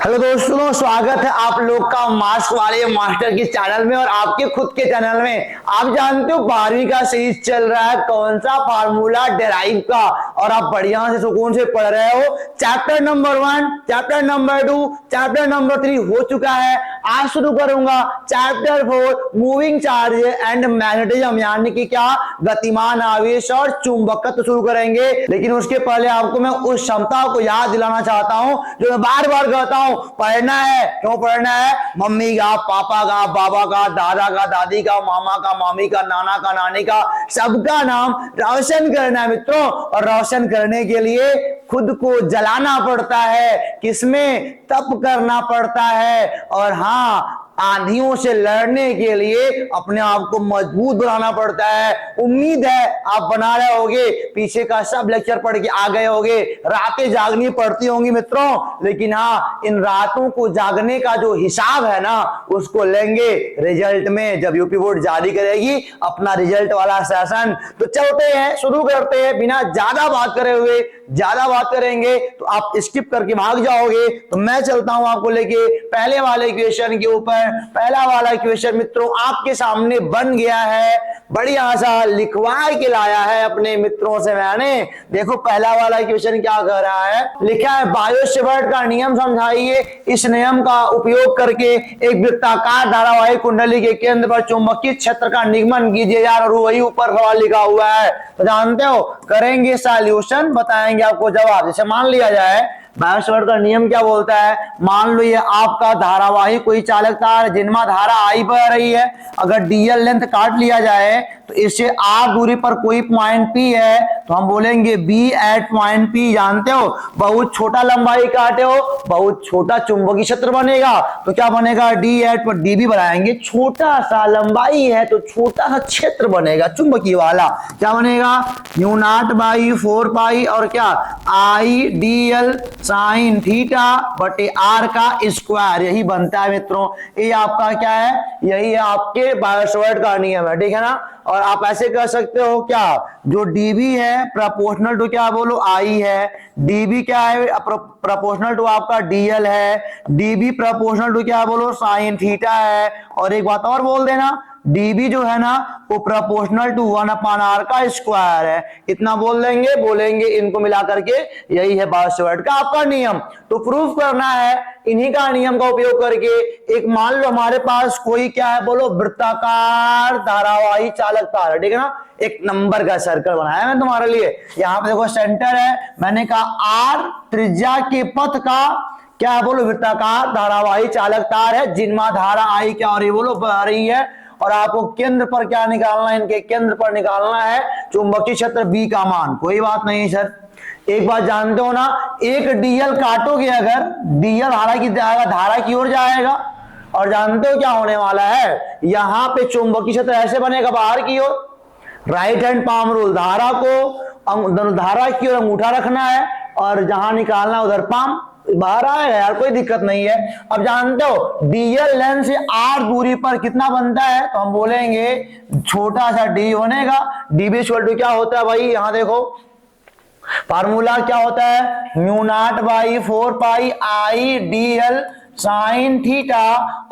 Hello दोस्तों, स्वागत है आप लोग का मार्क्स वाले मास्टर के चैनल में और आपके खुद के चैनल में। आप जानते हो 12वीं का सीरीज चल रहा है, कौन सा फार्मूला डेराइव का, और आप बढ़िया से सुकून से पढ़ रहे हो। Chapter number 1, chapter number 2, chapter number 3 हो चुका है। आज शुरू करूंगा chapter 4 moving charge and magnetism, यानी कि क्या, गतिमान आवेश और चुंबकत्व शुरू करेंगे। लेकिन उसके पहले आपको मैं उस क्षमता को याद दिलाना चाहता हूं जो मैं बार बार कहता हूं, पढ़ना है। क्यों पढ़ना है? मम्मी का, पापा का, बाबा का, दादा का, दादी का, मामा का, मामी का, नाना का, नानी का, सबका नाम रोशन करना है मित्रों। और रोशन करने के लिए खुद को जलाना पड़ता है, किसमें? तप करना पड़ता है। और हाँ, आंधियों से लड़ने के लिए अपने आप को मजबूत बनाना पड़ता है। उम्मीद है आप बना रहे होगे, पीछे का सब लेक्चर पढ़ के आ गए होगे। रातें जागनी पड़ती होंगी मित्रों, लेकिन हाँ, इन रातों को जागने का जो हिसाब है ना, उसको लेंगे रिजल्ट में, जब यूपी बोर्ड जारी करेगी अपना रिजल्ट वाला सेशन। तो चलते हैं, शुरू करते हैं बिना ज्यादा बात करे हुए। ज्यादा बात करेंगे तो आप स्किप करके भाग जाओगे, तो मैं चलता हूं आपको लेके पहले वाले क्वेश्चन के ऊपर। पहला वाला क्वेश्चन मित्रों आपके सामने बन गया है, बढ़िया सा लिखवा के लाया है अपने मित्रों से मैंने। देखो पहला वाला क्वेश्चन क्या कर रहा है, लिखा है बायो-सेवर्ट का नियम समझाइए। इस नियम का उपयोग करके एक वृत्ताकार धारावाहिक कुंडली के केंद्र पर चुंबकीय क्षेत्र का निगमन कीजिए। यार, और वही ऊपर सवाल लिखा हुआ है, तो जानते हो, करेंगे सॉल्यूशन, बताएंगे आपको जवाब। जैसे मान लिया जाए बायो-सेवर्ट का नियम क्या बोलता है, मान लो ये आपका धारावाहिक कोई चालक तार जिनमें धारा आई बह रही है। अगर डीएल लेंथ काट लिया जाए तो इससे आर दूरी पर कोई पॉइंट पी है, तो हम बोलेंगे बी एट पॉइंट पी। जानते हो, बहुत छोटा लंबाई काटे हो, बहुत छोटा चुंबकीय क्षेत्र बनेगा, तो क्या बनेगा? डी एट पर डी भी बनाएंगे, छोटा सा लंबाई है तो छोटा सा क्षेत्र बनेगा चुंबकीय वाला। क्या बनेगा? न्यू नॉट बाई 4 पाई और क्या, आई डी एल साइन थीटा बटे आर का स्क्वायर, यही बनता है मित्रों। ये आपका क्या है? यही है आपके बायो-सेवर्ट का नियम है, ठीक है ना। और आप ऐसे कर सकते हो, क्या, जो डीबी है प्रोपोर्शनल टू क्या बोलो, आई है। डीबी क्या है? प्रोपोर्शनल टू आपका डीएल है। डीबी प्रोपोर्शनल टू क्या बोलो, साइन थीटा है। और एक बात और बोल देना, डीबी जो है ना वो प्रोपोर्शनल टू 1/r का स्क्वायर है। इतना बोल देंगे, बोलेंगे, इनको मिला करके यही है बायो-सेवर्ट का आपका नियम। तो प्रूफ करना है इन्हीं का नियम का उपयोग करके। एक मान लो हमारे पास कोई क्या है बोलो, वृत्ताकार धारावाही चालक तार है, ठीक है ना। एक नंबर का सर्कल बनाया मैं तुम्हारे लिए। यहाँ पे देखो सेंटर है, मैंने कहा आर त्रिज्या के पथ का क्या है बोलो, वृत्ताकार धारावाही चालक तार है जिनमें धारा आई क्या हो रही बोलो, बह रही है। और आपको केंद्र पर क्या निकालना है, इनके केंद्र पर निकालना है चुंबकीय क्षेत्र बी का मान। कोई बात नहीं सर, एक बात जानते हो ना, एक डीएल काटोगे अगर, डीएल धारा की जाएगा, धारा की ओर जाएगा। और जानते हो क्या होने वाला है, यहां पे चुंबकीय क्षेत्र ऐसे बनेगा बाहर की ओर। राइट हैंड पाम रूल, धारा को धारा की ओर अंगूठा रखना है और जहां निकालना उधर पाम बाहर आएगा। यार कोई दिक्कत नहीं है। अब जानते हो डीएल लेंथ से आर दूरी पर कितना बनता है, तो हम बोलेंगे छोटा सा डी बनेगा। डीबी इक्वल टू क्या होता है भाई, यहां देखो फार्मूला क्या होता है, mu naught by 4 pi I D L sine theta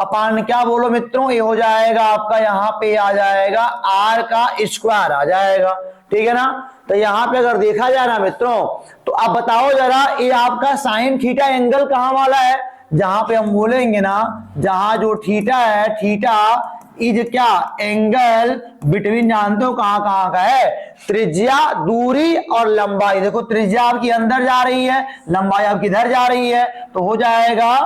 upon क्या बोलो मित्रों, ये हो जाएगा आपका, यहाँ पे आ जाएगा आर का स्क्वायर आ जाएगा, ठीक है ना। तो यहाँ पे अगर देखा जाए ना मित्रों, तो आप बताओ जरा, ये आपका साइन थीटा एंगल कहाँ वाला है? जहां पे हम बोलेंगे ना, जहां जो थीटा है, थीटा इज क्या, एंगल बिटवीन, जानते हो कहां कहां का है, त्रिज्या, दूरी और लंबाई। देखो त्रिज्या आपकी अंदर जा रही है, लंबाई आपकी इधर जा रही है, तो हो जाएगा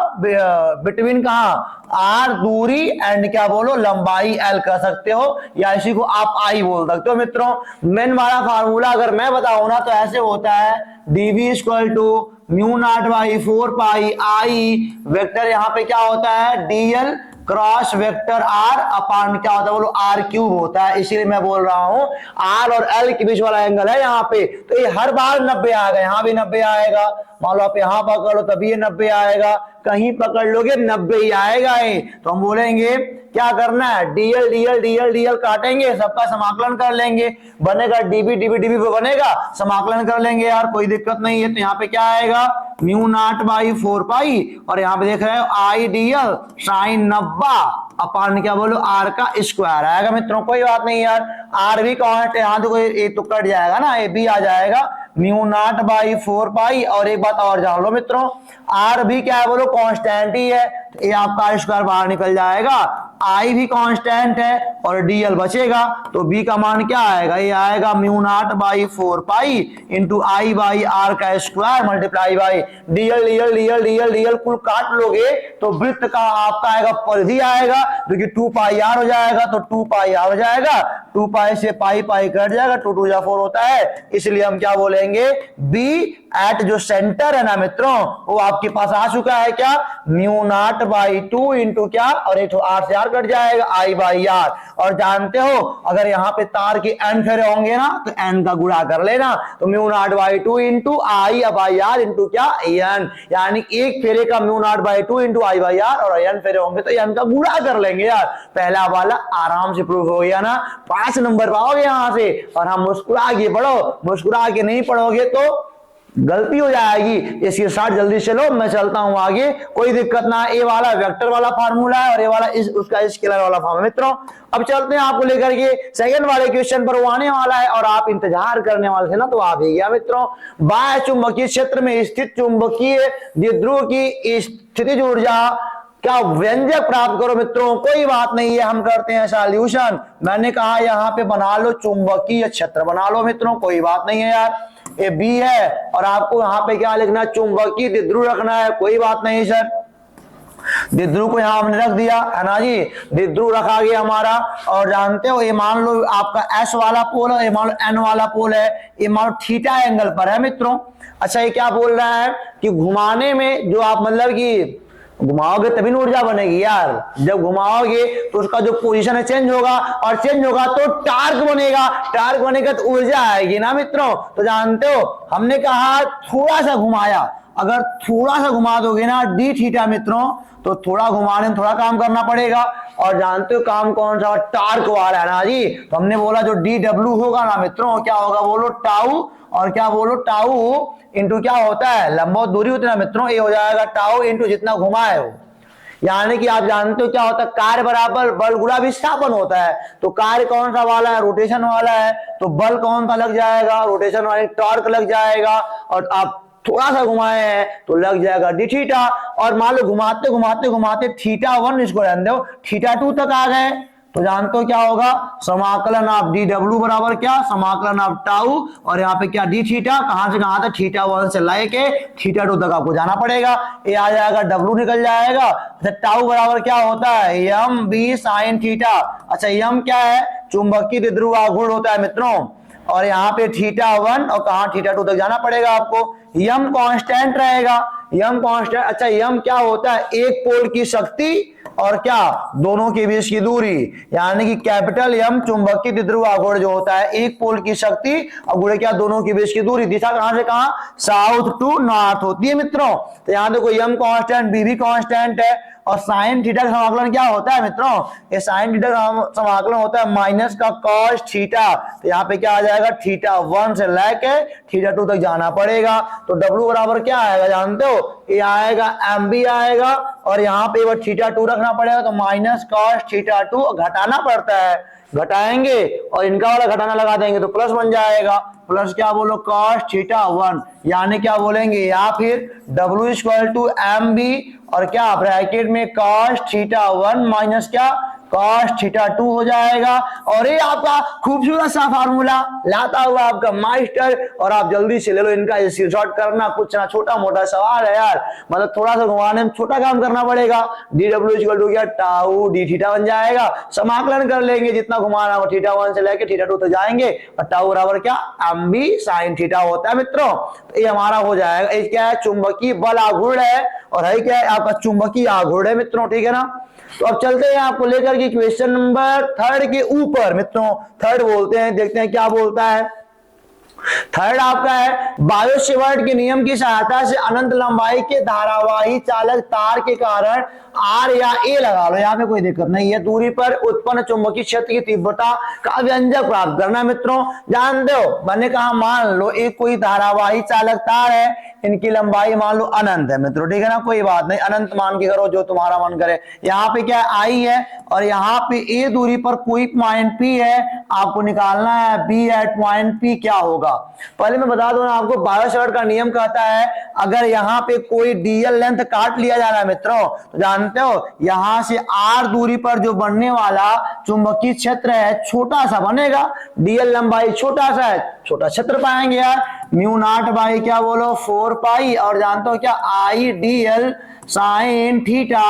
बिटवीन कहां, आर दूरी एंड क्या बोलो, लंबाई एल कर सकते हो, या इसी को आप आई बोल सकते हो मित्रों। मेन वाला फार्मूला अगर मैं बताऊं ना, तो ऐसे होता है, D V equal to mu not by 4 pi I vector, यहाँ पे क्या होता है, D L cross vector R upon क्या होता है बोलो, आर क्यूब होता है। इसीलिए मैं बोल रहा हूं आर और एल के बीच वाला एंगल है यहाँ पे, तो ये हर बार 90 आएगा, यहाँ भी 90 आएगा। मान लो आप यहाँ पकड़ लो तभी ये 90 आएगा, कहीं पकड़ लोगे 90 ही आएगा ये। तो हम बोलेंगे क्या करना है, डीएल डीएल डीएल डीएल काटेंगे, सबका समाकलन कर लेंगे, बनेगा डीबी डीबी डीबी पे बनेगा, समाकलन कर लेंगे यार, कोई दिक्कत नहीं है। तो यहाँ पे क्या आएगा, म्यू नॉट बाई 4 पाई, और यहाँ पे देख रहे हो आई डीएल साइन 90 अपन क्या बोलो आर का स्क्वायर आएगा मित्रों। कोई बात नहीं यार, आर भी कांस्टेंट, यहाँ तो कोई ए तो कट जाएगा ना, ए भी आ जाएगा, म्यू नॉट बाई 4 पाई। और एक बात और जान लो मित्रों, आर भी क्या है बोलो कांस्टेंट ही है, तो ये आपका स्क्वायर बाहर निकल जाएगा, आई भी कांस्टेंट है और डीएल बचेगा, तो बी का मान क्या आएगा, ये आएगा mu not by 4 pi into I by R का square multiply by DL DL DL DL DL, कुल काट लोगे तो वृत्त का आपका आएगा परिधि आएगा, जो कि 2 पाई आर हो जाएगा, तो 2 पाई आर हो जाएगा, 2 पाई से पाई पाई कट जाएगा, 2 2 जा 4 होता है, इसलिए हम क्या बोलेंगे, बी एट जो सेंटर है ना मित्रों वो आपके पास आ चुका है, क्या, म्यू नॉट बाई 2 इंटू क्या, और एक आर से आर कट जाएगा, आई बाई आर। और जानते हो अगर यहाँ पे तार के एन फेरे होंगे ना तो एन का गुणा कर लेना, तो mu not by 2 into I by R into क्या, एन, यानी एक फेरे का mu not by 2 into I by R, और एन फेरे होंगे तो एन का गुणा कर लेंगे यार। पहला वाला आराम से प्रूफ हो गया ना, 5 नंबर पाओगे यहाँ से। और हम मुस्कुरा के पढ़ो, मुस्कुरा के नहीं पढ़ोगे तो गलती हो जाएगी। इसके साथ जल्दी चलो, मैं चलता हूं आगे, कोई दिक्कत ना। ए वाला वेक्टर वाला फार्मूला है और ए वाला उसका स्केलर वाला फार्मूला। मित्रों अब चलते हैं आपको लेकर के सेकंड वाले क्वेश्चन पर, वो आने वाला है और आप इंतजार करने वाले थे ना, तो आ भी गया मित्रों। बाह्य चुंबकीय क्षेत्र में स्थित चुंबकीय द्विध्रुव की स्थितिज ऊर्जा क्या व्यंजक प्राप्त करो। मित्रों कोई बात नहीं है, हम करते हैं सॉल्यूशन। मैंने कहा यहाँ पे बना लो चुंबकीय क्षेत्र, बना लो मित्रों, कोई बात नहीं है यार। ये बी है और आपको यहाँ पे क्या लिखना है, चुंबकीय द्विध्रुव रखना है, कोई बात नहीं सर। द्विध्रुव को यहाँ हमने रख दिया है ना जी, द्विध्रुव रखा गया हमारा। और जानते हो ये मान लो आपका एस वाला पोल है, ये मान लो एन वाला पोल है, ये मान लो थीटा एंगल पर है मित्रों। अच्छा ये क्या बोल रहा है कि घुमाने में जो आप मतलब कि घुमाओगे तभी ना ऊर्जा बनेगी यार, जब घुमाओगे तो उसका जो पोजीशन है चेंज होगा, और चेंज होगा तो टार्क बनेगा, टार्क बनेगा तो ऊर्जा आएगी ना मित्रों। तो जानते हो हमने कहा थोड़ा सा घुमाया, अगर थोड़ा सा घुमा दोगे ना डी थीटा मित्रों, तो थोड़ा घुमाने में थोड़ा काम करना पड़ेगा। और जानते हो काम कौन सा, टार्क वाला है ना जी। तो हमने बोला जो डी डब्ल्यू होगा ना मित्रों, क्या होगा बोलो, टाउ, और क्या बोलो टाउ इंटू क्या होता है, लंबवत दूरी होती है ना मित्रों, ये हो जाएगा टाउ इंटू जितना घुमाए हो। यानी कि आप जानते हो क्या होता है, कार्य बराबर बल गुणा विस्थापन होता है। तो कार्य कौन सा वाला है, रोटेशन वाला है, तो बल कौन सा लग जाएगा, रोटेशन वाले टॉर्क लग जाएगा। और आप थोड़ा सा घुमाए हैं तो लग जाएगा डी थीटा। और मान लो घुमाते घुमाते घुमाते थीटा 1 इसको रहने दो, थीटा 2 तक आ गए, तो जानते हो क्या होगा, समाकलन ऑफ डी डब्ल्यू बराबर क्या, समाकलन ऑफ टाउ, और यहाँ पे क्या डी थीटा, कहां से कहां तक, थीटा 1 से लेके थीटा 2 तक आपको जाना पड़ेगा। ये आ जाएगा डब्ल्यू निकल जाएगा। अच्छा टाउ बराबर क्या होता है, एम बी साइन थीटा। अच्छा एम क्या है, चुंबकीय द्विध्रुव आघूर्ण होता है मित्रों, और यहाँ पे थीटा 1 और कहा थीटा 2 तक जाना पड़ेगा आपको। यम कांस्टेंट रहेगा, यम कांस्टेंट। अच्छा यम क्या होता है, एक पोल की शक्ति और क्या दोनों के बीच की दूरी, यानी कि कैपिटल एम चुंबकीय द्विध्रुव आघूर्ण जो होता है, एक पोल की शक्ति और गुणे क्या दोनों के बीच की दूरी, दिशा कहां से कहां, साउथ टू नॉर्थ होती है मित्रों। तो यहां देखो एम कांस्टेंट, बी भी कांस्टेंट है, और साइन थीटा का समाकलन क्या होता है मित्रों, ये साइन थीटा का समाकलन होता है माइनस का कॉस थीटा। तो यहाँ पे क्या आ जाएगा, थीटा 1 से लेके थीटा 2 तक जाना पड़ेगा। तो डब्ल्यू बराबर क्या आएगा जानते हो, ये आएगा एम बी आएगा, और यहाँ पे वो थीटा 2 रखना पड़ेगा, तो माइनस कॉस थीटा 2 घटाना पड़ता है, घटाएंगे और इनका वाला घटाना लगा देंगे तो प्लस बन जाएगा, प्लस क्या बोलो कॉस थीटा 1, यानी क्या बोलेंगे, या फिर W equal to M B और क्या ब्रैकेट में कॉस थीटा 1 माइनस क्या कॉस थीटा 2 हो जाएगा। और ये आपका खूबसूरत सा फार्मूला लाता हुआ आपका मास्टर, और आप जल्दी से ले लो इनका स्क्रीनशॉट करना, कुछ ना छोटा मोटा सवाल है यार, मतलब थोड़ा सा घुमाने में छोटा काम करना पड़ेगा। डी डब्ल्यू इक्वल टू क्या टाउ डी थीटा बन जाएगा, समाकलन कर लेंगे जितना घुमाना हो, थीटा 1 से लेके थीटा 2 तक जाएंगे, और टाउ बराबर क्या एम बी साइन थीटा होता है मित्रों। तो ये हमारा हो जाएगा, ये क्या है चुंबकीय बल आघूर्ण है, और है क्या है आपका चुंबकीय आघूर्ण है मित्रों, ठीक है ना। तो अब चलते हैं आपको लेकर के क्वेश्चन नंबर 3 के ऊपर मित्रों, 3 बोलते हैं, देखते हैं क्या बोलता है। थर्ड आपका है बायो-सेवर्ट के नियम की सहायता से अनंत लंबाई के धारावाही चालक तार के कारण आर या ए लगा लो, यहाँ पे कोई दिक्कत नहीं है, दूरी पर उत्पन्न चुंबकीय क्षेत्र की तीव्रता का व्यंजक प्राप्त करना। मित्रों जानते हो मैंने कहा मान लो एक कोई धारावाही चालक तार है, इनकी लंबाई मान लो अनंत है मित्रों, ठीक है ना, कोई बात नहीं, अनंत मान के करो जो तुम्हारा मन करे। यहाँ पे क्या आई है और यहाँ पे ए दूरी पर कोई पॉइंट पी है, आपको निकालना है बी एट पॉइंट पी क्या होगा। पहले मैं बता दूं आपको बायो-सेवर्ट का नियम कहता है अगर यहाँ पे कोई डीएल लेंथ काट लिया जा रहा है मित्रों, तो जानते हो यहां से आर दूरी पर जो बनने वाला चुंबकीय क्षेत्र है छोटा सा बनेगा, डीएल लंबाई छोटा सा है, छोटा क्षेत्र पाएंगे यार, म्यू नॉट बाई क्या बोलो 4 पाई, और जानते हो क्या आई डीएल साइन थीटा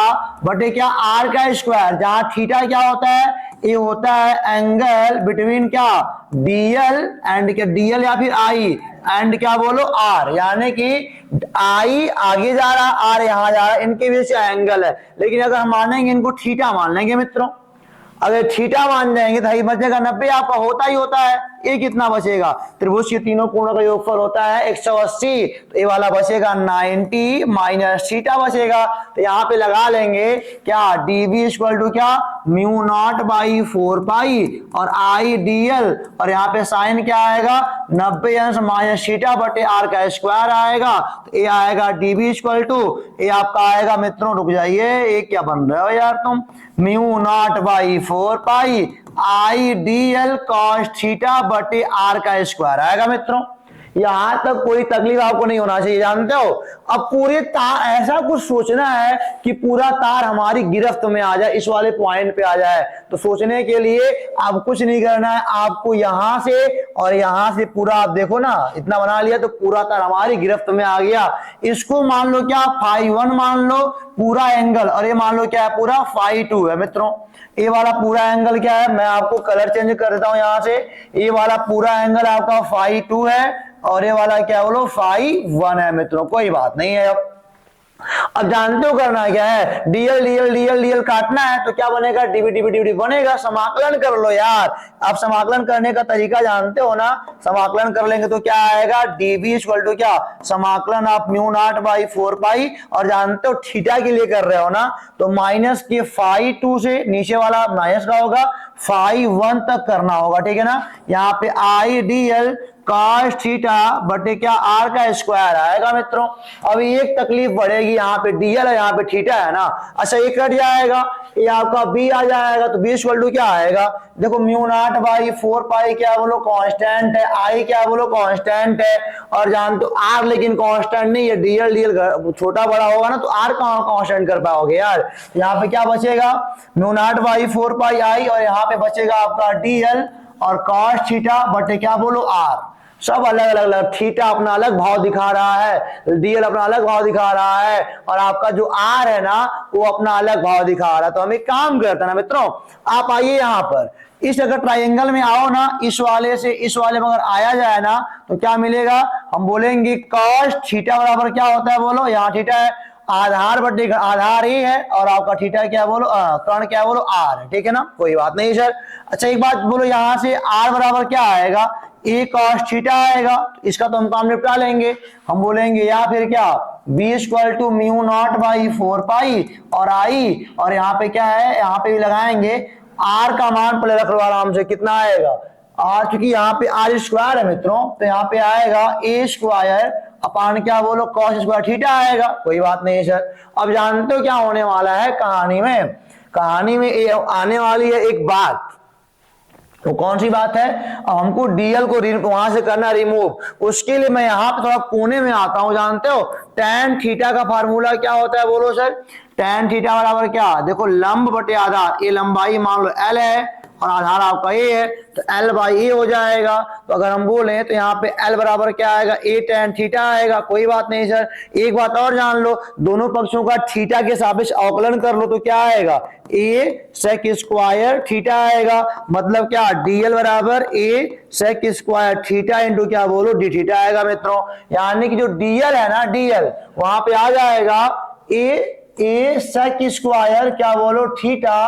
बटे क्या आर का स्क्वायर, जहां थीटा क्या होता है, ये होता है एंगल बिटवीन क्या डीएल एंड क्या डीएल या फिर आई एंड क्या बोलो आर, यानी कि आई आगे जा रहा आर यहां जा रहा, इनके बीच से एंगल है। लेकिन अगर हम मानेंगे इनको थीटा मान लेंगे मित्रों, अगर थीटा मान जाएंगे तो ये बचेगा 90, आपका होता ही होता है, ये कितना बचेगा, त्रिभुज के तीनों कोणों का योगफल होता है 180, तो ये वाला बचेगा 90 माइनस थीटा बचेगा, तो यहाँ पे लगा लेंगे क्या dv इक्वल टू क्या म्यू नॉट बाई 4 पाई और आई डीएल, और यहाँ पे साइन क्या आएगा 90 अंश माइनस थीटा बटे आर का स्क्वायर आएगा, तो ये आएगा dv इक्वल टू, ये आपका आएगा मित्रों, रुक जाइए ये क्या बन रहे हो यार तुम, mu naught by 4 pi I DL cos theta बटे आर का स्क्वायर आएगा मित्रों। यहां तक कोई तकलीफ आपको नहीं होना चाहिए, जानते हो। अब पूरे तार ऐसा कुछ सोचना है कि पूरा तार हमारी गिरफ्त में आ जाए, इस वाले पॉइंट पे आ जाए, तो सोचने के लिए आप कुछ नहीं करना है, आपको यहां से और यहां से पूरा आप देखो ना इतना बना लिया तो पूरा तार हमारी गिरफ्त में आ गया। इसको मान लो क्या φ1 मान लो पूरा एंगल, और ये मान लो क्या है पूरा φ2 है मित्रों। ये वाला पूरा एंगल क्या है, मैं आपको कलर चेंज कर देता हूं यहां से, ये वाला पूरा एंगल आपका φ2 है और ये वाला क्या बोलो φ1 है मित्रों, कोई बात नहीं है। अब जानते हो करना क्या है, डीएल डीएल डीएल डीएल काटना है तो क्या बनेगा डीवी डीवी डीवी बनेगा, समाकलन कर लो यार। आप समाकलन करने का तरीका जानते हो ना, समाकलन कर लेंगे तो क्या आएगा डीवी इक्वल टू क्या समाकलन आप म्यू नॉट बाई 4 पाई, और जानते हो थीटा के लिए कर रहे हो ना तो माइनस के φ2 से नीचे वाला माइनस का होगा φ1 तक करना होगा, ठीक है ना। यहाँ पे आई डीएल cos थीटा बटे क्या आर का स्क्वायर आएगा मित्रों। अभी एक तकलीफ बढ़ेगी, यहाँ पे डीएल है यहाँ पे थीटा है ना, अच्छा ये कट जाएगा, ये आपका बी आ जाएगा, तो बी इक्वल टू क्या आएगा, देखो म्यू नॉट बाई 4 पाई क्या बोलो कांस्टेंट है, आई क्या बोलो कांस्टेंट है, और जान तो आर लेकिन कांस्टेंट नहीं है, डीएल डीएल छोटा बड़ा होगा ना तो आर कहाँ कांस्टेंट कर पाओगे यार। यहाँ पे क्या बचेगा म्यू नॉट बाई 4 पाई आई, और यहाँ पे बचेगा आपका डीएल और कॉस थीटा बटे क्या बोलो आर, सब अलग अलग अलग, थीटा अपना अलग भाव दिखा रहा है, डीएल अपना अलग भाव दिखा रहा है, और आपका जो आर है ना वो अपना अलग भाव दिखा रहा है। तो हम एक काम करते हैं ना मित्रों, आप आइए यहाँ पर, इस अगर ट्राइंगल में आओ ना, इस वाले से इस वाले में अगर आया जाए ना तो क्या मिलेगा, हम बोलेंगे कॉस थीटा बराबर क्या होता है बोलो, यहाँ थीटा है आधार बटे आधार ए है और आपका थीटा क्या बोलो कर्ण क्या बोलो आर है, ठीक है ना, कोई बात नहीं सर। अच्छा एक बात बोलो, यहाँ से आर बराबर क्या आएगा ए कॉस थीटा आएगा, इसका तो हम काम निपटा लेंगे, हम बोलेंगे या फिर क्या B equal to mu not by 4 pi और आई, और यहाँ पे क्या है यहाँ पे भी लगाएंगे आर का मान पहले रख लो आराम से, कितना आएगा आर, क्योंकि यहाँ पे आर स्क्वायर है मित्रों, तो यहाँ पे आएगा ए स्क्वायर अपान क्या बोलो कॉस स्क्वायर थीटा आएगा, कोई बात नहीं है सर। अब जानते हो क्या होने वाला है कहानी में, कहानी में आने वाली है एक बात, तो कौन सी बात है, अब हमको डीएल को वहां से करना रिमूव, उसके लिए मैं यहाँ पे थोड़ा कोने में आता हूं। जानते हो tan थीटा का फार्मूला क्या होता है बोलो सर, tan थीटा बराबर क्या, देखो लंब बटे आधार, ये लंबाई मान लो एल है और आधार आपका ए है, तो एल बाई ए हो जाएगा। तो अगर हम बोले तो यहाँ पे एल बराबर क्या आएगा ए tan थीटा आएगा, कोई बात नहीं सर। एक बात और जान लो, दोनों पक्षों का थीटा के सापेक्ष अवकलन कर लो तो क्या आएगा ए सेक स्क्वायर थीटा आएगा, मतलब क्या डीएल बराबर ए सेक स्क्वायर थीटा इंटू क्या बोलो डी थीटा आएगा मित्रों। यानी कि जो डीएल है ना, डीएल वहां पे आ जाएगा ए ए सेक स्क्वायर क्या बोलो थीटा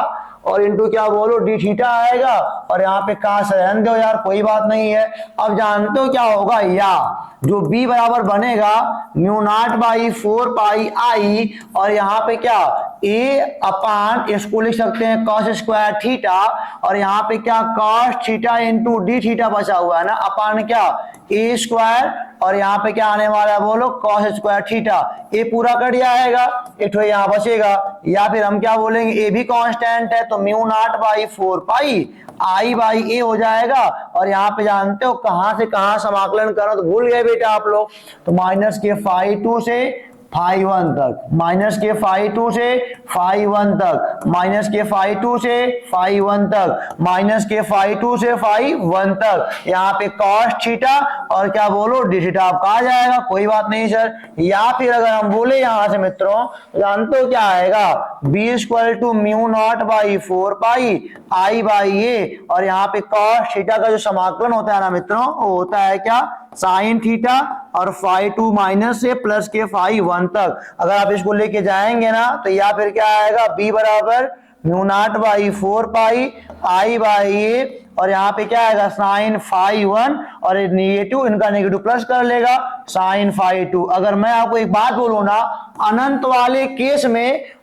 और इंटू क्या बोलो डी थीटा आएगा, और यहाँ पे कहा से रहने दो यार, कोई बात नहीं है। अब जानते हो क्या होगा, या जो b बराबर बनेगा म्यू नॉट बाई 4 पाई आई, और यहाँ पे क्या a अपान इसको लिख सकते हैं कॉस स्क्वायर थीटा, और यहाँ पे क्या cos theta into D theta बचा हुआ है ना, अपान क्या a स्क्वायर, और यहाँ पे क्या आने वाला है बोलो कॉस स्क्वायर थीटा, ए पूरा कट जाएगा, एक यहाँ बचेगा, या फिर हम क्या बोलेंगे ए भी कांस्टेंट है तो mu not by 4 pi I by A हो जाएगा, और यहाँ पे जानते हो कहां से कहां समाकलन करो तो भूल गए बेटा आप लोग, तो माइनस के फाई 2 से फाई 1 तक, माइनस के फाई 2 से फाई 1 तक, माइनस के फाई 2 से फाई 1 तक, माइनस के फाई 2 से फाई 1 तक, यहाँ पे कॉस थीटा और क्या बोलो डी थीटा आपका आ जाएगा, कोई बात नहीं सर। या फिर अगर हम बोले यहाँ से मित्रों जानते हो क्या आएगा, B equal to mu not by 4 pi I by A, और यहाँ पे कॉस थीटा का जो समाकलन होता है ना मित्रों वो होता है क्या साइन थीटा और फाई 2 माइनस से प्लस के फाई 1 तक। अगर आप इसको लेके जाएंगे ना तो या फिर क्या आएगा बी बराबर mu not by 4 pi I by A, और यहाँ पे क्या आएगा साइन फाई 1 और नेगेटिव इनका नेगेटिव प्लस कर लेगा साइन फाई 2। अगर मैं आपको एक बात बोलूं ना, अनंत वाले केस में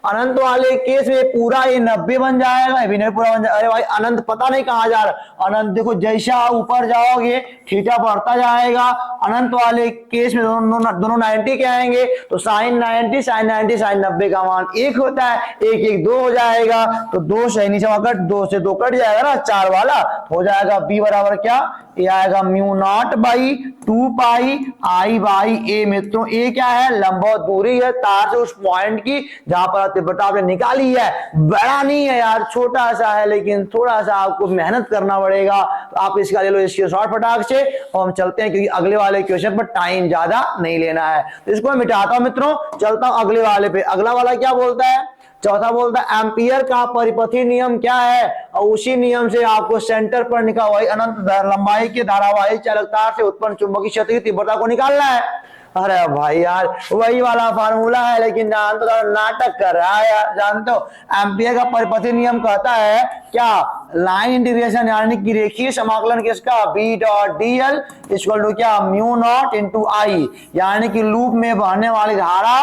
पूरा ये 90 बन जाएगा, ये भी नहीं पूरा बन जाएगा। अरे भाई अनंत पता नहीं कहां जा रहा, अनंत देखो जैसा ऊपर जाओगे थीटा बढ़ता जाएगा, अनंत वाले केस में दोनों 90 के आएंगे तो साइन 90 साइन 90 साइन 90 का मान 1 होता है, 1 1 2 हो जाएगा, तो 2 से नीचे कट 2 से 2 कट जाएगा ना 4 वाला, हो जाएगा बी बराबर क्या ये आएगा mu not by 2 pi I by A. मित्रों ए क्या है लंबवत दूरी है तार से उस पॉइंट की जहां पर तीव्रता आपने निकाली है, बड़ा नहीं है यार छोटा सा है, लेकिन थोड़ा सा आपको मेहनत करना पड़ेगा, तो आप इसका ले लो इसके शॉर्ट फटाक से, और हम चलते हैं क्योंकि अगले वाले क्वेश्चन पर टाइम ज्यादा नहीं लेना है, तो इसको मैं मिटाता हूं मित्रों, चलता हूं अगले वाले पे। अगला वाला क्या बोलता है, चौथा बोलता है एम्पियर का परिपथी नियम क्या है, और उसी नियम से आपको सेंटर पर निकाल हुआ अनंत लंबाई के धारावाही चालक तार से उत्पन्न चुंबकीय क्षेत्र की तीव्रता को निकालना है। अरे भाई यार वही वाला फार्मूला है, लेकिन जानते हो नाटक कर रहा है यार। जानते हो एम्पियर का परिपथी नियम कहता है क्या लाइन इंटीग्रेशन यानी कि रेखीय समाकलन किसका B dot D L equal to क्या म्यू नॉट इंटू आई, यानी कि लूप में बहने वाली धारा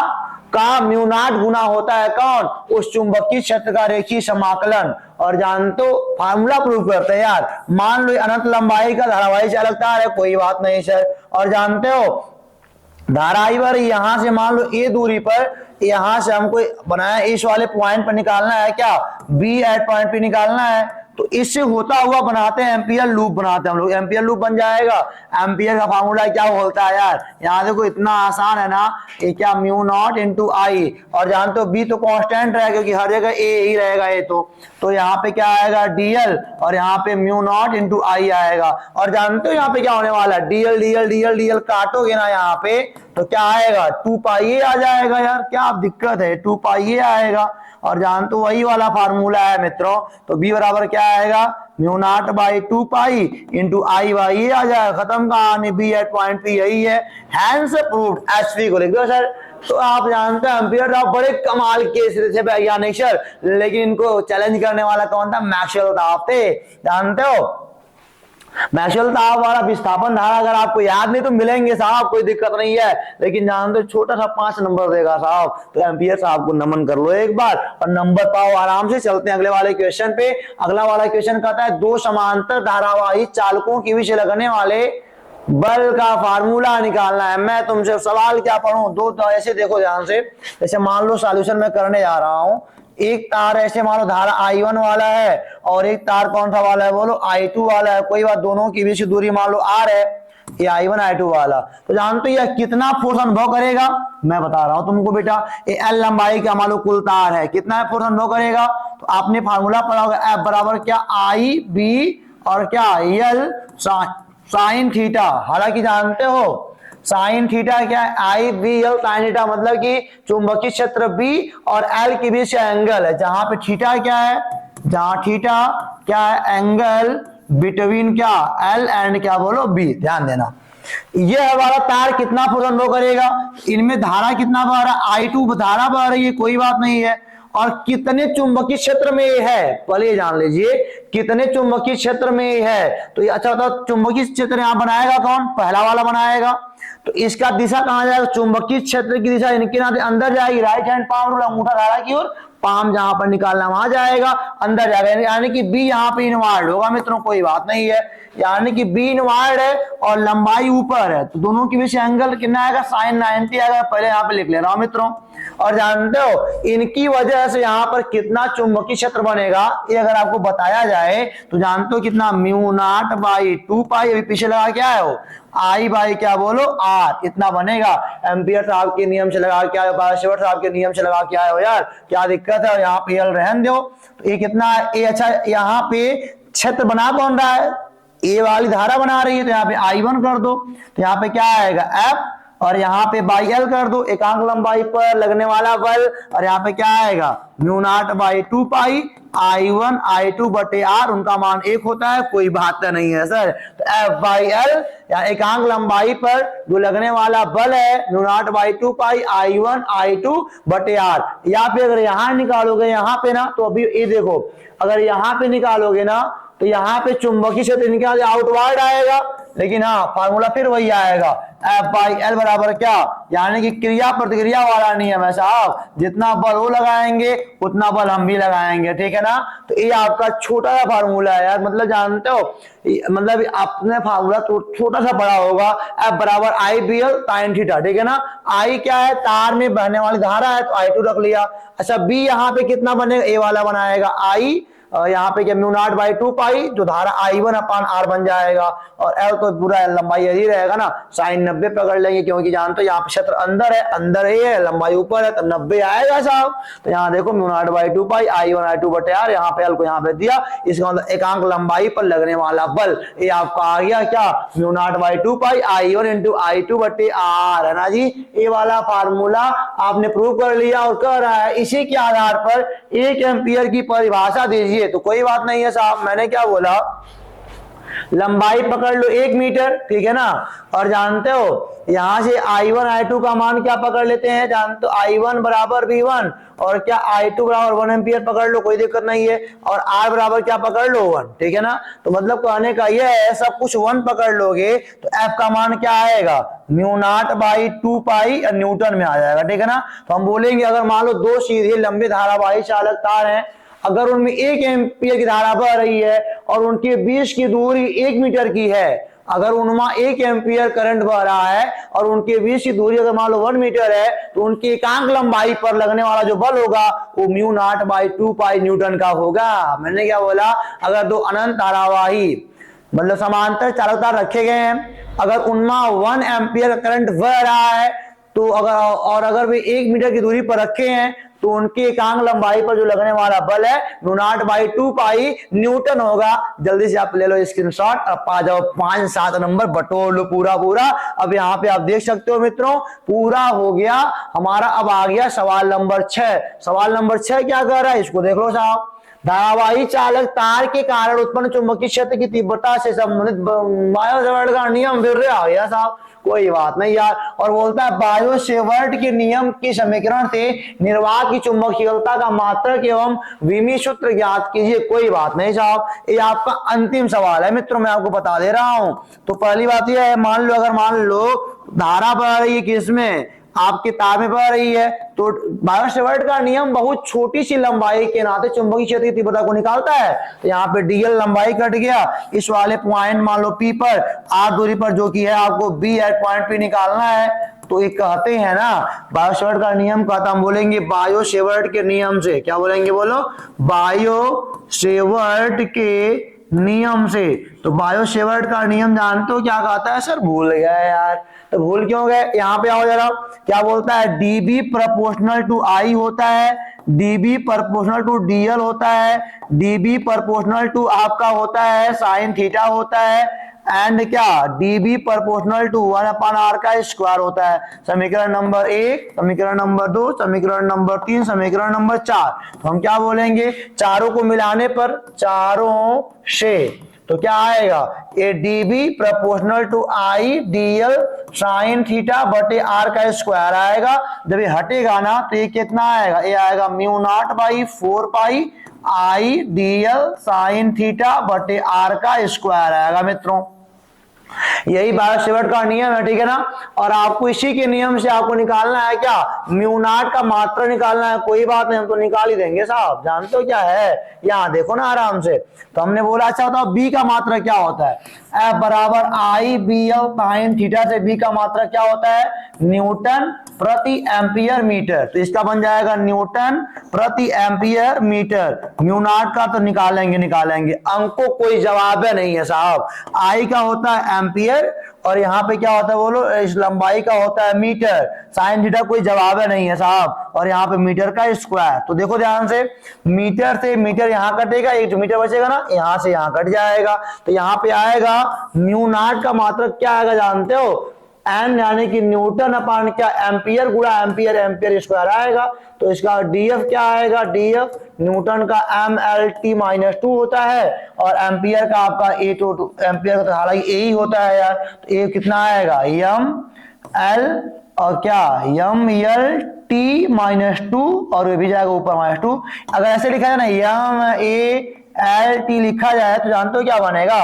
का म्यू नॉट गुना होता है कौन उस चुंबकीय क्षेत्र का रेखीय समाकलन। और जानते हो फार्मूला प्रूव करते हैं यार, मान लो अनंत लंबाई का धारावाही चालक तार है, कोई बात नहीं सर, और जानते हो धारा आई बार यहां से मान लो ए दूरी पर, यहां से हमको बनाया इस वाले पॉइंट पर निकालना है क्या बी एट पॉइंट पे निकालना है, तो इससे होता हुआ बनाते हैं एम्पियर लूप, बनाते हैं हम लोग एम्पियर लूप बन जाएगा। एम्पियर का फार्मूला क्या बोलता है यार, यहाँ देखो इतना आसान है ना, ये क्या म्यू नॉट इंटू आई, और जानते हो बी तो कांस्टेंट रहेगा क्योंकि हर जगह ए ही रहेगा ये, तो यहाँ पे क्या आएगा डीएल और यहाँ पे म्यू नॉट इंटू आई आएगा। और जानते हो यहाँ पे क्या होने वाला है डीएल डीएल डीएल डीएल काटोगे ना यहाँ पे तो क्या आएगा 2 पाई ए आ जाएगा यार, क्या दिक्कत है 2 पाई ए आएगा। और जानते हो वही वाला फार्मूला है मित्रों, तो बी बराबर क्या आएगा mu not by 2 pi into I by A आ जाएगा, खत्म कहानी, बी एट पॉइंट पी यही है, हैंस प्रूव्ड एचपी को लिख दो सर। तो आप जानते हैं एम्पियर आप बड़े कमाल के थे वैज्ञानिक सर, लेकिन इनको चैलेंज करने वाला कौन था मैक्सवेल साहब थे, जानते हो मैक्सवेल साहब वाला विस्थापन धारा अगर आपको याद नहीं तो मिलेंगे साहब, कोई दिक्कत नहीं है, लेकिन जानते छोटा सा 5 नंबर देगा साहब, तो एम्पियर साहब को नमन कर लो एक बार और नंबर पाओ आराम से। चलते हैं अगले वाले क्वेश्चन पे। अगला वाला क्वेश्चन कहता है दो समांतर धारावाही चालकों के बीच लगने वाले बल का फार्मूला निकालना है। मैं तुमसे सवाल क्या पढ़ूं, दो तो ऐसे देखो ध्यान से, जैसे मान लो सॉल्यूशन में करने जा रहा हूं, एक तार ऐसे मान लो धारा I1 वाला है और एक तार कौन सा वाला है बोलो I2 वाला है, कोई बात दोनों की बीच की दूरी मान लो R है, ये I1 I2 वाला, तो जानते हो यह कितना फोर्स अनुभव करेगा, मैं बता रहा हूं तुमको बेटा, ये L लंबाई का मान लो कुल तार है, कितना फोर्स अनुभव करेगा, तो आपने फार्मूला पढ़ा होगा F बराबर क्या I B और क्या L साइन थीटा। हालांकि जानते हो साइन थीटा क्या है आई बी एल साइन थीटा, मतलब कि चुंबकीय क्षेत्र बी और एल के बीच एंगल है, जहां पे थीटा क्या है, जहां थीटा क्या है एंगल बिटवीन क्या एल एंड क्या बोलो बी, ध्यान देना। ये हमारा तार कितना फोटोन फ्लो करेगा, इनमें धारा कितना बह रहा है, I2 धारा बह रही है, कोई बात नहीं है। और कितने चुंबकीय क्षेत्र में ये है, पहले ये जान लीजिए कितने चुंबकीय क्षेत्र में ये है। तो ये अच्छा बताओ चुंबकीय क्षेत्र यहां बनाएगा कौन, पहला वाला बनाएगा। तो इसका दिशा कहां जाएगा, चुंबकीय क्षेत्र की दिशा इनके नाते अंदर जाएगी, राइट हैंड पाम रूल, अंगूठा धारा की ओर, पाम जहां पर निकालना वहां जाएगा, अंदर जाएगा, यानी कि बी यहां पे इनवार्ड होगा मित्रों, कोई बात नहीं है, यानी कि बी इनवार्ड है और लंबाई ऊपर है, तो दोनों के बीच एंगल कितना आएगा, sin 90 आएगा। पहले यहां पे लिख ले रहा हूं मित्रों। और जानते हो इनकी वजह से यहां पर कितना चुंबकीय क्षेत्र बनेगा, ये अगर आपको बताया जाए तो जानते हो कितना, म्यू नॉट बाई 2 पाई, अभी पीछे लगा क्या है वो, आई बाई क्या बोलो आर, इतना बनेगा। एम्पियर साहब के नियम से लगा क्या है, बायसेवर्ट साहब के नियम से लगा क्या है यार, क्या दिक्कत है, यहाँ पे एल रहन दो। तो ये कितना है, ये अच्छा यहाँ पे क्षेत्र बना कौन रहा है, ए वाली धारा बना रही है, तो यहाँ पे I1 कर दो, तो यहाँ पे क्या आएगा एफ, और यहाँ पे बाई एल कर दो, एकांक लंबाई पर लगने वाला बल, और यहाँ पे क्या आएगा mu not by 2 pi I1 I2 बटे आर, उनका मान 1 होता है, कोई बात नहीं है सर। तो एफ बाई एल या एकांक लंबाई पर जो लगने वाला बल है mu naught by 2 pi I1 I2 बटे आर। या फिर अगर यहां निकालोगे यहाँ पे ना, तो अभी ये देखो अगर यहाँ पे निकालोगे ना तो यहाँ पे चुंबकीय क्षेत्र इनके आउटवर्ड आएगा, लेकिन हाँ फार्मूला फिर वही आएगा, एफ बाई एल बराबर क्या, यानी कि क्रिया प्रतिक्रिया वाला नियम है साहब, जितना बल वो लगाएंगे उतना बल हम भी लगाएंगे, ठीक है ना। तो ये आपका छोटा सा फार्मूला है यार, मतलब जानते हो मतलब अपने फार्मूला तो छोटा सा बड़ा होगा, एफ बराबर आई बी एल साइन थीटा, ठीक है ना। आई क्या है, तार में बहने वाली धारा है, तो I2 रख लिया। अच्छा बी यहाँ पे कितना बनेगा, ए वाला बनाएगा आई, यहाँ पे क्या म्यू नॉट बाई 2 पाई, जो धारा I1 अपान आर बन जाएगा, और एल तो पूरा लंबाई यही रहेगा ना, साइन 90 पकड़ लेंगे, क्योंकि जानते हो यहाँ पे क्षेत्र अंदर है, अंदर ही है, लंबाई ऊपर है, तो 90 आएगा साहब। तो यहाँ देखो mu naught by 2 pi I1 I2 बटे आर, यहाँ पे एल को यहाँ पे दिया, इसका मतलब एकांक लंबाई पर लगने वाला बल, ये आपका आ गया क्या, mu not by 2 pi I1 into I2 बटे आर, है ना जी। ये वाला फार्मूला आपने प्रूव कर लिया, और कह रहा है इसी के आधार पर 1 एम्पियर की परिभाषा दीजिए। तो कोई बात नहीं है साहब, मैंने क्या बोला, लंबाई पकड़ लो 1 मीटर, ठीक है ना। और जानते हो यहां से I1 I2 का मान क्या पकड़ लेते हैं, जानते हो I1 बराबर V1, और क्या I2 बराबर 1 एम्पियर पकड़ लो, कोई दिक्कत नहीं है, और R बराबर क्या पकड़ लो 1, ठीक है ना। तो मतलब कहने का यह है सब कुछ 1 पकड़ लोगे तो F का मान क्या आएगा, mu not by 2 pi Newton में आ जाएगा, ठीक है ना। तो हम बोलेंगे अगर मान लो 2 सीधे लंबे धारावाही चालक तार हैं, अगर उनमें 1 एम्पियर की धारा बह रही है और उनके बीच की दूरी 1 मीटर की है, अगर उनमें 1 एम्पियर करंट बह रहा है और उनके बीच की दूरी अगर मान लो 1 मीटर है, तो उनकी एकांक लंबाई पर लगने वाला जो बल होगा वो mu naught by 2 pi Newton का होगा। मैंने क्या बोला, अगर दो अनंत धारावाही मतलब समांतर चालक तार रखे गए हैं, अगर उनमें 1 एम्पियर करंट बह रहा है, तो अगर वे 1 मीटर की दूरी पर रखे हैं, तो उनकी एकांक लंबाई पर जो लगने वाला बल है mu naught by 2 pi Newton होगा। जल्दी से आप ले लो स्क्रीनशॉट, अब आ जाओ 5-7 नंबर बटोर लो पूरा पूरा। अब यहाँ पे आप देख सकते हो मित्रों पूरा हो गया हमारा। अब आ गया सवाल नंबर 6। सवाल नंबर 6 क्या कर रहा है, इसको देख लो साहब। धारावाही चालक तार के कारण उत्पन्न चुंबकीय क्षेत्र की तीव्रता से संबंधित बायो-सेवर्ट का नियम फिर आ गया साहब, कोई बात नहीं यार। और बोलता है बायो-सेवर्ट के नियम के समीकरण से निर्वात की चुंबकीयता का मात्रक एवं विमी सूत्र ज्ञात कीजिए। कोई बात नहीं साहब, ये आपका अंतिम सवाल है मित्रों, मैं आपको बता दे रहा हूं। तो पहली बात यह है, मान लो अगर मान लो धारा बह रही है किसमें, आपके तार में बह रही है, तो बायो-सेवर्ट का नियम बहुत छोटी सी लंबाई के नाते चुंबकीय क्षेत्र की तीव्रता को निकालता है। तो यहाँ पे डीएल लंबाई कट गया, इस वाले पॉइंट मान लो पी पर आर दूरी पर जो की है आपको बी एट पॉइंट पी निकालना है। तो ये कहते हैं ना बायो-सेवर्ट का नियम कहता, हम बोलेंगे बायो-सेवर्ट के नियम से, क्या बोलेंगे बोलो, बायो-सेवर्ट के नियम से। तो बायो-सेवर्ट का नियम जानते हो क्या कहता है, सर भूल गया यार। तो भूल क्यों गए, यहाँ पे आओ जरा। क्या बोलता है, डीबी प्रोपोर्शनल टू आई होता है, डीबी प्रोपोर्शनल टू डीएल होता है, डीबी प्रोपोर्शनल टू आपका होता है साइन थीटा होता है, एंड क्या D B proportional to 1 upon R का स्क्वायर होता है। समीकरण नंबर 1, समीकरण नंबर 2, समीकरण नंबर 3, समीकरण नंबर 4। तो हम क्या बोलेंगे, चारों को मिलाने पर चारों से, तो क्या आएगा, ए D B proportional to I D L sine theta बटे आर का स्क्वायर आएगा। जब ये हटेगा ना तो ये कितना आएगा, ये आएगा mu not by 4 pi I D L sine theta बटे आर का स्क्वायर आएगा मित्रों। यही भारत सेवट का नियम है, ठीक है ना। और आपको इसी के नियम से आपको निकालना है क्या, म्यू नॉट का मात्रा निकालना है। कोई बात नहीं, हम तो निकाल ही देंगे साहब, जानते हो क्या है, यहाँ देखो ना आराम से। तो हमने बोला अच्छा बताओ बी का मात्रा क्या होता है, एफ बराबर आई बी एल साइन थीटा से बी का मात्रा क्या होता है, न्यूटन प्रति एम्पियर मीटर। तो इसका बन जाएगा न्यूटन प्रति एम्पियर मीटर। म्यू नॉट का तो निकालेंगे, अंको कोई जवाब नहीं है साहब। आई का होता है एम्पियर और यहाँ पे क्या होता है बोलो, इस लंबाई का होता है मीटर, साइन थीटा कोई जवाब नहीं है साहब, और यहाँ पे मीटर का स्क्वायर। तो देखो ध्यान से, मीटर से मीटर यहाँ कटेगा, एक जो मीटर बचेगा ना यहाँ से यहाँ कट जाएगा। तो यहाँ पे आएगा म्यू नॉट का मात्रा क्या आएगा जानते हो, एन यानी कि न्यूटन अपान क्या एम्पियर गुणा एम्पियर, एम्पियर स्क्वायर आएगा। तो इसका डीएफ क्या आएगा, डीएफ न्यूटन का एम एल टी माइनस 2 होता है और एम्पियर का आपका ए टू एम्पियर का तो हालांकि ए ही होता है यार। तो ए कितना आएगा, एम एल और क्या एम एल टी माइनस 2 और ये भी जाएगा ऊपर -2। अगर ऐसे लिखा जाए ना एम ए एल टी लिखा जाए तो जानते हो क्या बनेगा,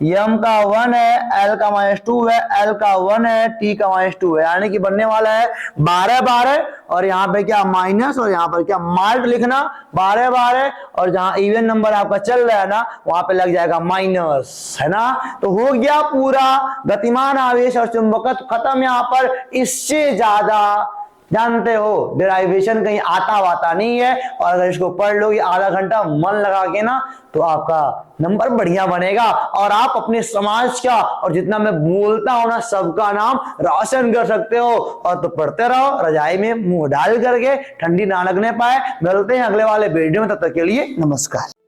यम का 1 है, एल का -2 है, एल का 1 है, टी का -2 है, यानी कि बनने वाला है 12 और यहाँ पे क्या माइनस और यहाँ पर क्या माल्ट लिखना 12 और जहां इवन नंबर आपका चल रहा है ना वहां पे लग जाएगा माइनस, है ना। तो हो गया पूरा गतिमान आवेश और चुंबकत्व खत्म। यहाँ पर इससे ज्यादा जानते हो डेराइवेशन कहीं आता वाता नहीं है, और अगर इसको पढ़ लोगे आधा घंटा मन लगा के ना तो आपका नंबर बढ़िया बनेगा और आप अपने समाज का और जितना मैं बोलता हूं ना सबका नाम रोशन कर सकते हो। और तो पढ़ते रहो, रजाई में मुंह डाल करके, ठंडी ना लगने पाए। मिलते हैं अगले वाले वीडियो में, तब तक के लिए नमस्कार।